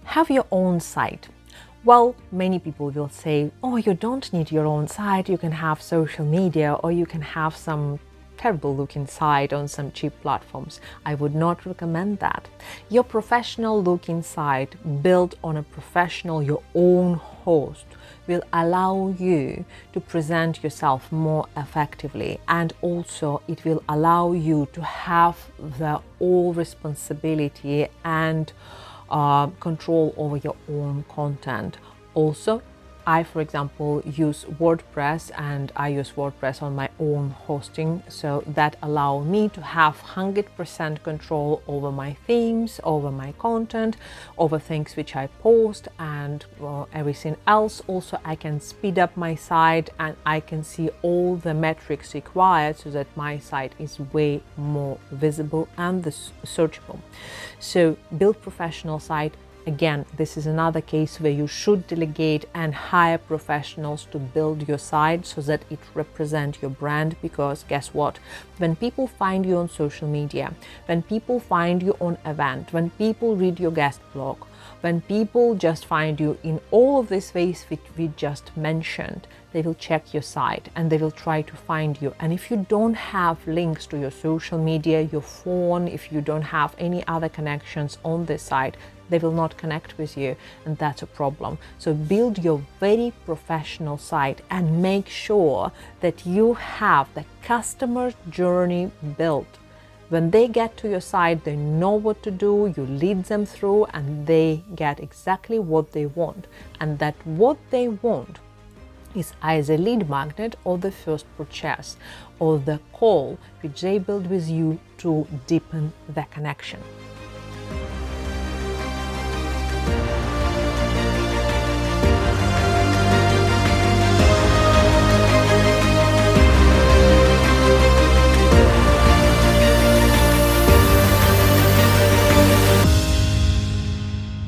Have your own site. Well, many people will say, oh, you don't need your own site, you can have social media, or you can have some terrible looking site on some cheap platforms. I would not recommend that. Your professional looking site built on a professional, your own host, will allow you to present yourself more effectively, and also it will allow you to have the all responsibility and control over your own content. Also, I, for example, use WordPress, and I use WordPress on my own hosting, so that allows me to have 100% control over my themes, over my content, over things which I post, and everything else. Also, I can speed up my site and I can see all the metrics required so that my site is way more visible and searchable. So build professional site. Again, this is another case where you should delegate and hire professionals to build your site so that it represents your brand, because guess what? When people find you on social media, when people find you on event, when people read your guest blog, when people just find you in all of these ways which we just mentioned, they will check your site and they will try to find you. And if you don't have links to your social media, your phone, if you don't have any other connections on this site, they will not connect with you, and that's a problem. So build your very professional site and make sure that you have the customer journey built. When they get to your site, they know what to do, you lead them through, and they get exactly what they want. And that what they want is either lead magnet or the first purchase or the call which they build with you to deepen the connection.